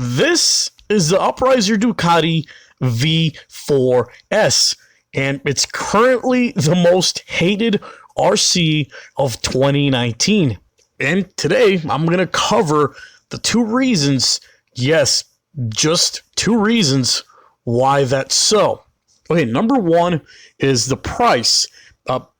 This is the Upriser Ducati V4S, and it's currently the most hated RC of 2019. And today, I'm going to cover the two reasons, yes, just two reasons why that's so. Okay, number one is the price.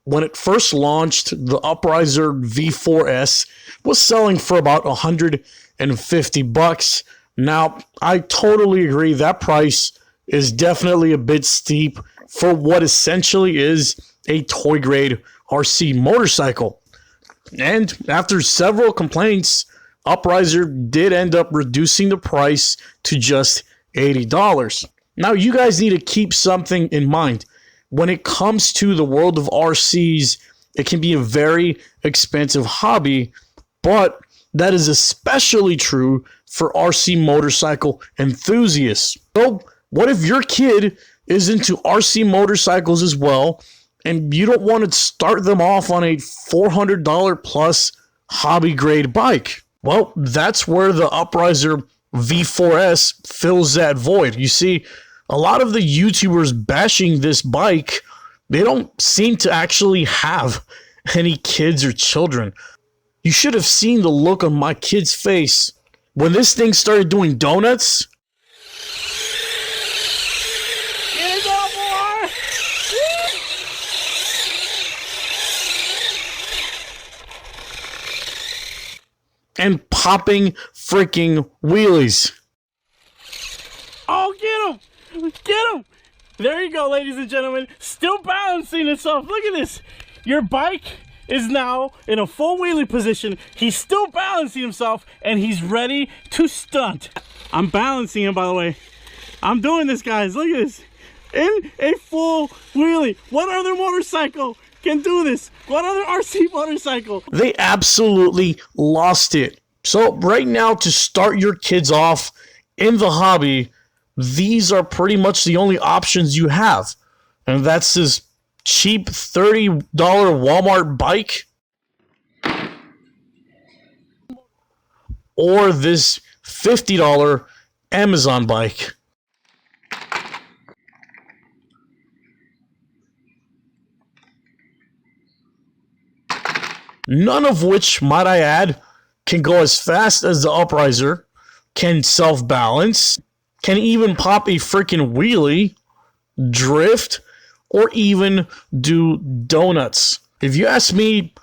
When it first launched, the Upriser V4S was selling for about $150. Now, I totally agree that price is definitely a bit steep for what essentially is a toy grade RC motorcycle. And after several complaints, Upriser did end up reducing the price to just $80. Now, you guys need to keep something in mind. When it comes to the world of RCs, it can be a very expensive hobby, but that is especially true for RC motorcycle enthusiasts. So, what if your kid is into RC motorcycles as well, and you don't want to start them off on a $400 plus hobby grade bike? Well, that's where the Upriser V4S fills that void. You see, a lot of the YouTubers bashing this bike, they don't seem to actually have any kids or children. You should have seen the look on my kid's face when this thing started doing donuts. Get it up, boy! And popping freaking wheelies. Oh, get him! Get him! There you go, ladies and gentlemen. Still balancing itself. Look at this. Your bike is now in a full wheelie position. He's still balancing himself, and he's ready to stunt. I'm balancing him, by the way. I'm doing this, guys. Look at this. In a full wheelie. What other motorcycle can do this? What other RC motorcycle? They absolutely lost it. So right now, to start your kids off in the hobby, these are pretty much the only options you have. And that's this cheap $30 Walmart bike or this $50 Amazon bike. None of which, might I add, can go as fast as the Upriser, can self-balance, can even pop a freaking wheelie, drift, or even do donuts. If you ask me,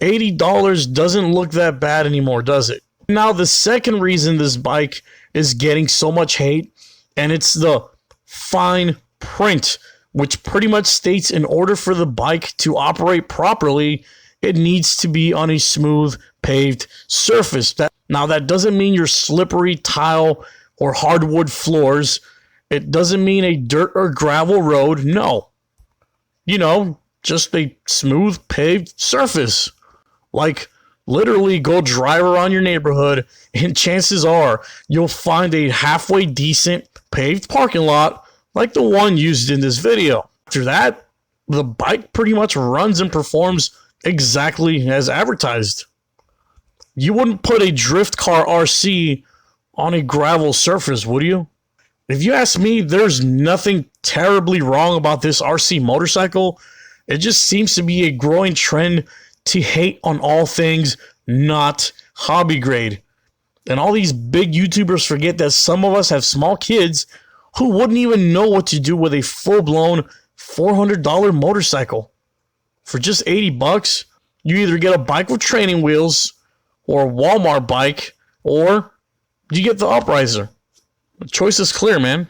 $80 doesn't look that bad anymore, does it? Now, the second reason this bike is getting so much hate, and it's the fine print, which pretty much states in order for the bike to operate properly, it needs to be on a smooth paved surface. Now, that doesn't mean your slippery tile or hardwood floors. It doesn't mean a dirt or gravel road. No. You know, just a smooth paved surface. Like, literally go drive around your neighborhood, and chances are you'll find a halfway decent paved parking lot like the one used in this video. After that, the bike pretty much runs and performs exactly as advertised. You wouldn't put a drift car RC on a gravel surface, would you? If you ask me, there's nothing terribly wrong about this RC motorcycle. It just seems to be a growing trend to hate on all things not hobby grade. And all these big YouTubers forget that some of us have small kids who wouldn't even know what to do with a full-blown $400 motorcycle. For just $80, you either get a bike with training wheels or a Walmart bike, or you get the Upriser. The choice is clear, man.